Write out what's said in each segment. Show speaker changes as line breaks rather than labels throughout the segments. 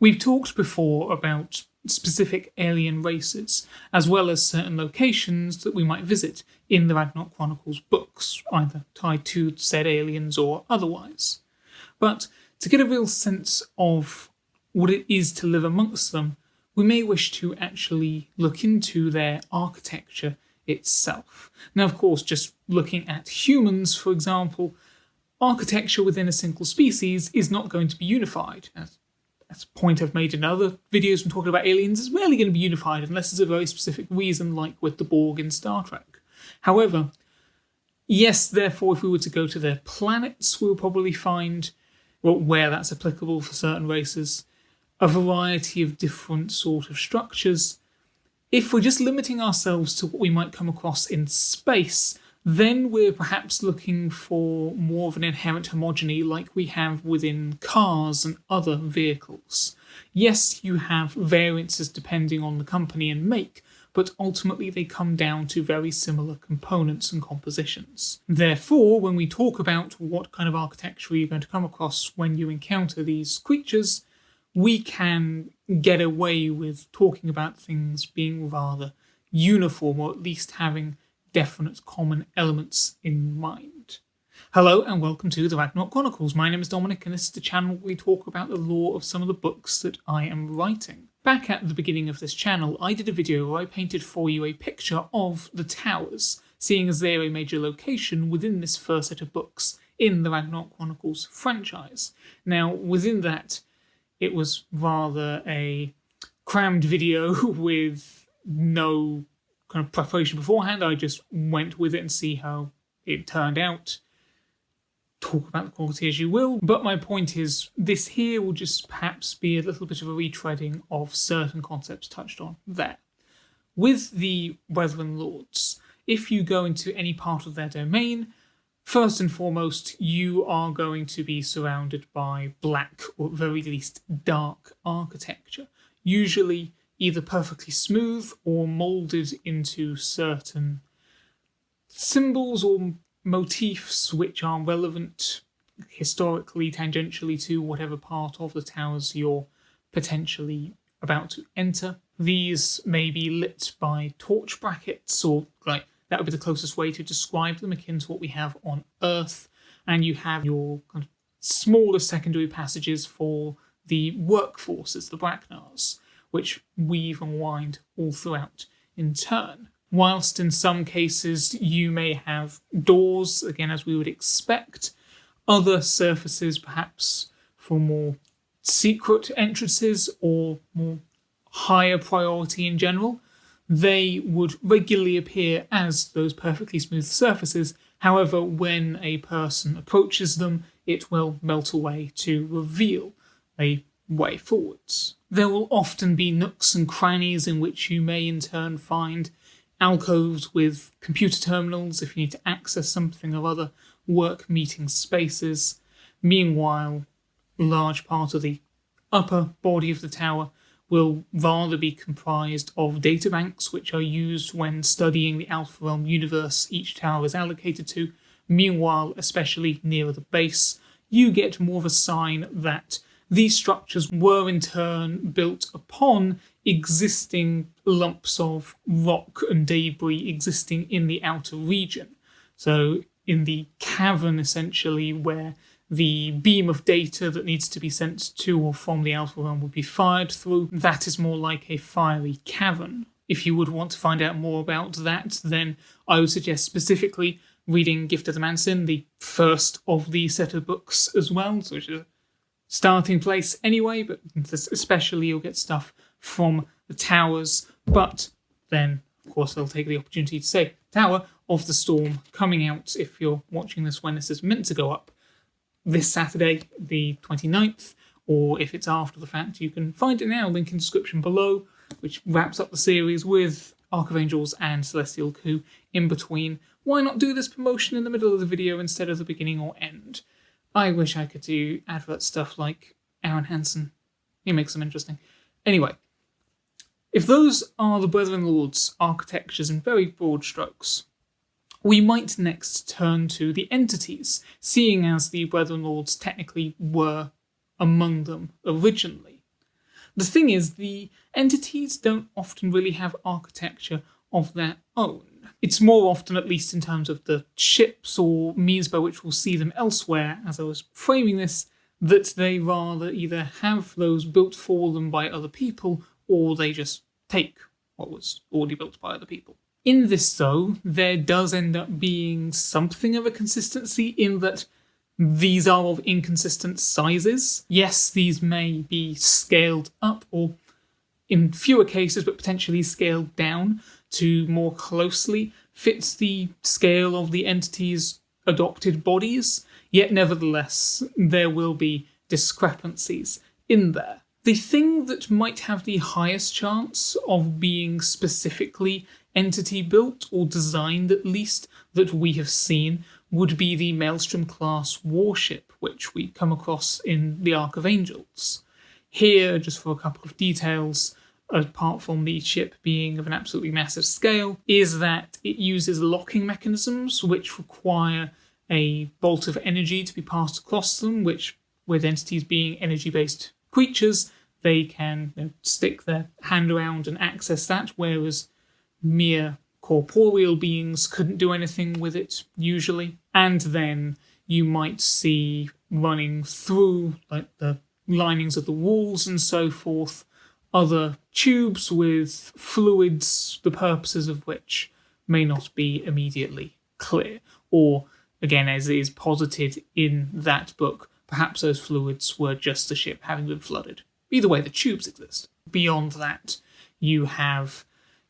We've talked before about specific alien races, as well as certain locations that we might visit in the Ragnarök Chronicles books, either tied to said aliens or otherwise. But to get a real sense of what it is to live amongst them, we may wish to actually look into their architecture itself. Now, of course, just looking at humans, for example, architecture within a single species is not going to be unified. That's a point I've made in other videos when talking about aliens. It's rarely going to be unified unless there's a very specific reason, like with the Borg in Star Trek. However, yes, therefore, if we were to go to their planets, we'll probably find, well, where that's applicable for certain races, a variety of different sort of structures. If we're just limiting ourselves to what we might come across in space, then we're perhaps looking for more of an inherent homogeny like we have within cars and other vehicles. Yes, you have variances depending on the company and make, but ultimately they come down to very similar components and compositions. Therefore, when we talk about what kind of architecture you're going to come across when you encounter these creatures, we can get away with talking about things being rather uniform, or at least having definite common elements in mind. Hello and welcome to the Ragnarök Chronicles. My name is Dominic and this is the channel where we talk about the lore of some of the books that I am writing. Back at the beginning of this channel, I did a video where I painted for you a picture of the towers, seeing as they're a major location within this first set of books in the Ragnarök Chronicles franchise. Now, within that, it was rather a crammed video with no kind of preparation beforehand. I just went with it and see how it turned out. Talk about the quality as you will, but my point is this here will just perhaps be a little bit of a retreading of certain concepts touched on there. With the Brethren Lords, if you go into any part of their domain, first and foremost, you are going to be surrounded by black, or at very least dark architecture, usually either perfectly smooth or moulded into certain symbols or motifs which are relevant historically, tangentially to whatever part of the towers you're potentially about to enter. These may be lit by torch brackets, or like that would be the closest way to describe them, akin to what we have on Earth. And you have your kind of smaller secondary passages for the workforces, the Braknaghs, which weave and wind all throughout in turn. Whilst in some cases you may have doors, again as we would expect, other surfaces perhaps for more secret entrances or more higher priority in general, they would regularly appear as those perfectly smooth surfaces. However, when a person approaches them, it will melt away to reveal a way forwards. There will often be nooks and crannies in which you may in turn find alcoves with computer terminals if you need to access something or other, work meeting spaces. Meanwhile, a large part of the upper body of the tower will rather be comprised of databanks which are used when studying the Alpha Realm universe each tower is allocated to. Meanwhile, especially nearer the base, you get more of a sign that these structures were in turn built upon existing lumps of rock and debris existing in the outer region. So in the cavern, essentially, where the beam of data that needs to be sent to or from the Alpha Realm would be fired through, that is more like a fiery cavern. If you would want to find out more about that, then I would suggest specifically reading Gift of the Mansin, the first of the set of books as well, so which is a starting place anyway, but especially you'll get stuff from the towers. But then, of course, I'll take the opportunity to say Tower of the Storm coming out, if you're watching this when this is meant to go up, this Saturday, the 29th, or if it's after the fact, you can find it now, link in description below, which wraps up the series with Arc of Angels and Celestial Coup in between. Why not do this promotion in the middle of the video instead of the beginning or end? I wish I could do advert stuff like Aaron Hansen. He makes them interesting. Anyway, if those are the Brethren Lords' architectures in very broad strokes, we might next turn to the entities, seeing as the Brethren Lords technically were among them originally. The thing is, the entities don't often really have architecture of their own. It's more often, at least in terms of the ships or means by which we'll see them elsewhere, as I was framing this, that they rather either have those built for them by other people, or they just take what was already built by other people. In this, though, there does end up being something of a consistency in that these are of inconsistent sizes. Yes, these may be scaled up, or in fewer cases, but potentially scaled down to more closely fit the scale of the entity's adopted bodies, yet nevertheless, there will be discrepancies in there. The thing that might have the highest chance of being specifically entity built, or designed at least, that we have seen, would be the Maelstrom class warship, which we come across in the Ark of Angels. Here, just for a couple of details, apart from the ship being of an absolutely massive scale, is that it uses locking mechanisms which require a bolt of energy to be passed across them, which, with entities being energy-based creatures, they can stick their hand around and access that, whereas mere corporeal beings couldn't do anything with it, usually. And then you might see running through like the linings of the walls and so forth, other tubes with fluids, the purposes of which may not be immediately clear. Or, again, as is posited in that book, perhaps those fluids were just the ship having been flooded. Either way, the tubes exist. Beyond that, you have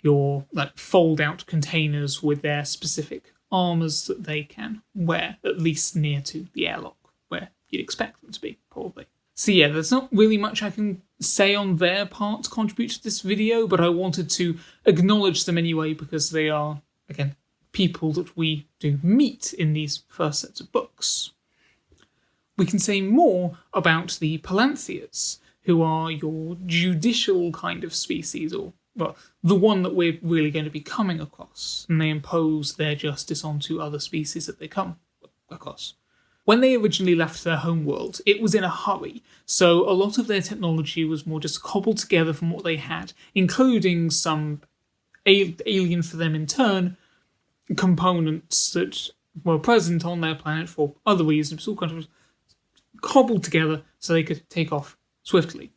your fold-out containers with their specific armours that they can wear, at least near to the airlock, where you'd expect them to be, probably. So yeah, there's not really much I can say on their part to contribute to this video, but I wanted to acknowledge them anyway because they are, again, people that we do meet in these first sets of books. We can say more about the Palancius, who are your judicial kind of species, or, well, the one that we're really going to be coming across, and they impose their justice onto other species that they come across. When they originally left their homeworld, it was in a hurry, so a lot of their technology was more just cobbled together from what they had, including some alien for them in turn components that were present on their planet for other reasons, all kind of cobbled together so they could take off swiftly.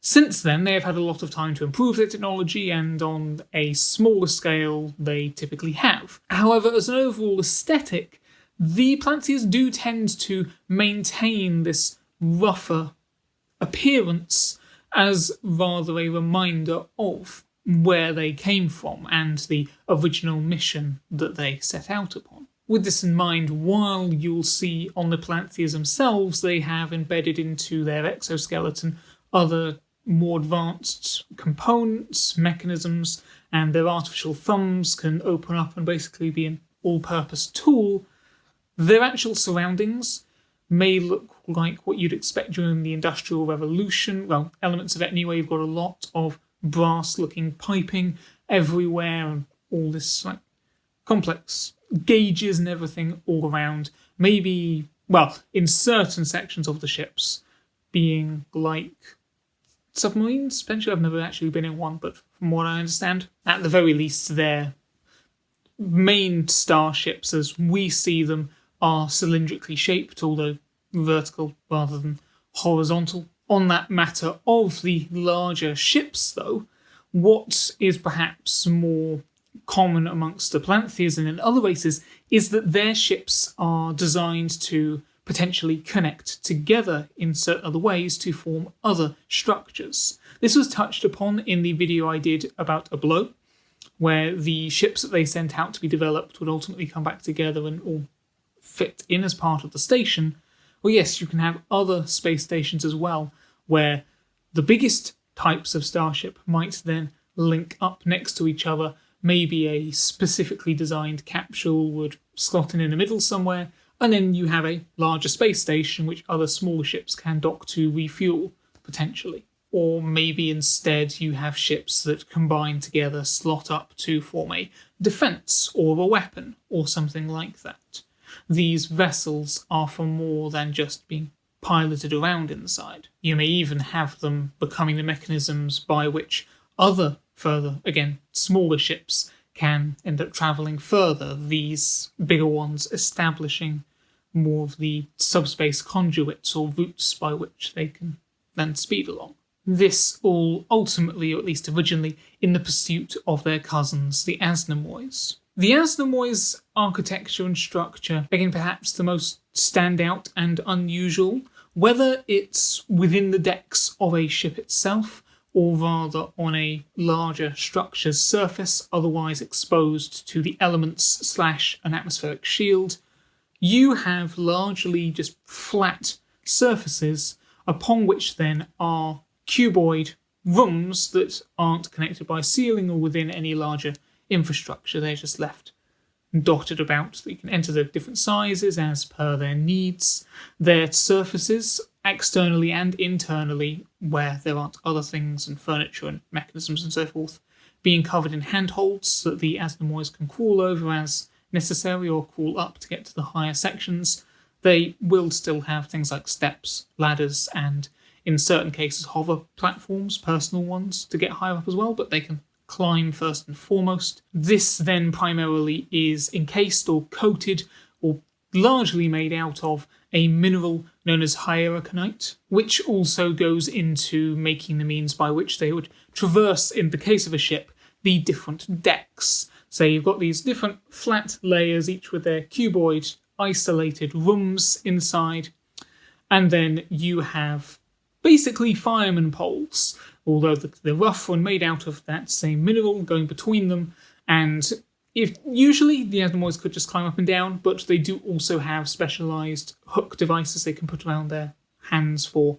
Since then, they have had a lot of time to improve their technology, and on a smaller scale, they typically have. However, as an overall aesthetic, the Palancius do tend to maintain this rougher appearance as rather a reminder of where they came from and the original mission that they set out upon. With this in mind, while you'll see on the Palancius themselves, they have embedded into their exoskeleton other more advanced components, mechanisms, and their artificial thumbs can open up and basically be an all-purpose tool, their actual surroundings may look like what you'd expect during the Industrial Revolution. Well, elements of it anyway. You've got a lot of brass-looking piping everywhere and all this complex gauges and everything all around. Maybe, well, in certain sections of the ships, being like submarines, potentially. I've never actually been in one, but from what I understand, at the very least, their main starships, as we see them, are cylindrically shaped, although vertical rather than horizontal. On that matter of the larger ships, though, what is perhaps more common amongst the Palancius and in other races is that their ships are designed to potentially connect together in certain other ways to form other structures. This was touched upon in the video I did about A Blow, where the ships that they sent out to be developed would ultimately come back together and all fit in as part of the station. Well, yes, you can have other space stations as well, where the biggest types of starship might then link up next to each other. Maybe a specifically designed capsule would slot in the middle somewhere, and then you have a larger space station which other smaller ships can dock to refuel, potentially. Or maybe instead you have ships that combine together, slot up to form a defence or a weapon or something like that. These vessels are for more than just being piloted around inside. You may even have them becoming the mechanisms by which other, further, again, smaller ships can end up travelling further, these bigger ones establishing more of the subspace conduits or routes by which they can then speed along. This all ultimately, or at least originally, in the pursuit of their cousins, the Asnemois. The Asnemois' architecture and structure, again perhaps the most standout and unusual, whether it's within the decks of a ship itself, or rather on a larger structure's surface, otherwise exposed to the elements / an atmospheric shield, you have largely just flat surfaces upon which then are cuboid rooms that aren't connected by ceiling or within any larger infrastructure. They're just left dotted about. You can enter the different sizes as per their needs. Their surfaces, externally and internally, where there aren't other things and furniture and mechanisms and so forth, being covered in handholds so that the Asnemois can crawl over as necessary or crawl up to get to the higher sections. They will still have things like steps, ladders, and in certain cases hover platforms, personal ones, to get higher up as well, but they can climb first and foremost. This then primarily is encased or coated or largely made out of a mineral known as hierarchanite, which also goes into making the means by which they would traverse, in the case of a ship, the different decks. So you've got these different flat layers, each with their cuboid isolated rooms inside, and then you have basically fireman poles, although they're rough and made out of that same mineral going between them, and if usually the Asnemois could just climb up and down, but they do also have specialised hook devices they can put around their hands for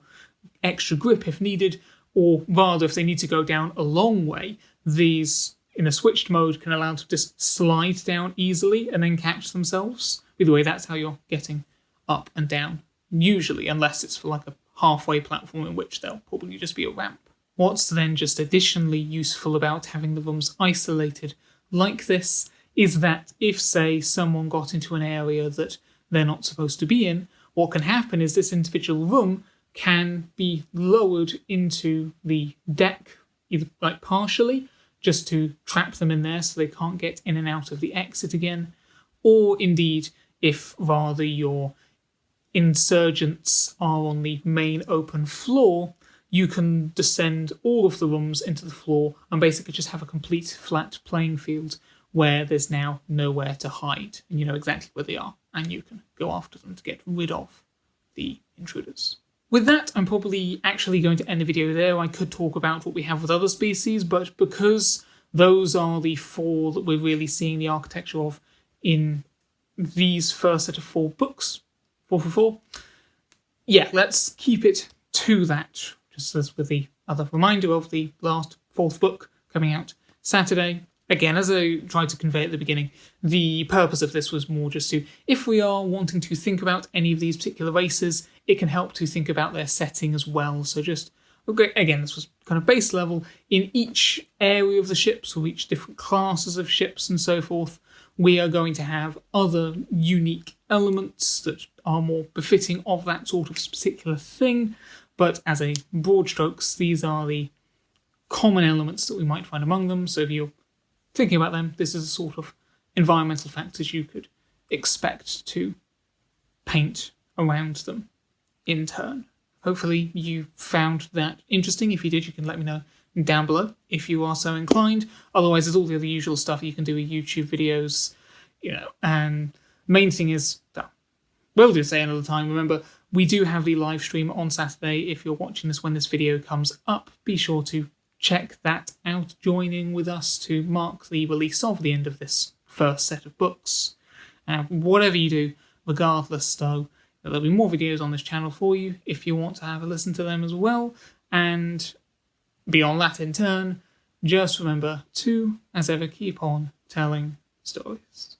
extra grip if needed, or rather if they need to go down a long way, these in a switched mode can allow them to just slide down easily and then catch themselves. Either way, that's how you're getting up and down, usually, unless it's for like a halfway platform in which there'll probably just be a ramp. What's then just additionally useful about having the rooms isolated like this is that if, say, someone got into an area that they're not supposed to be in, what can happen is this individual room can be lowered into the deck, either like partially, just to trap them in there so they can't get in and out of the exit again, or indeed, if rather your insurgents are on the main open floor, you can descend all of the rooms into the floor and basically just have a complete flat playing field where there's now nowhere to hide, and you know exactly where they are, and you can go after them to get rid of the intruders. With that, I'm probably actually going to end the video there. I could talk about what we have with other species, but because those are the 4 that we're really seeing the architecture of in these first set of 4 books, 4 for 4, yeah, let's keep it to that, just as with the other reminder of the last 4th book coming out Saturday. Again, as I tried to convey at the beginning, the purpose of this was more just to, if we are wanting to think about any of these particular races, it can help to think about their setting as well. So just, again, this was kind of base level. In each area of the ships, or each different classes of ships and so forth, we are going to have other unique elements that are more befitting of that sort of particular thing. But as a broad strokes, these are the common elements that we might find among them. So if you're thinking about them, this is a sort of environmental factors you could expect to paint around them in turn. Hopefully you found that interesting. If you did, you can let me know down below if you are so inclined. Otherwise, there's all the other usual stuff you can do with YouTube videos, and main thing is, we'll just say another time, remember, we do have the live stream on Saturday. If you're watching this when this video comes up, be sure to check that out, join in with us to mark the release of the end of this first set of books. Whatever you do, regardless though, there'll be more videos on this channel for you if you want to have a listen to them as well. And beyond that in turn, just remember to, as ever, keep on telling stories.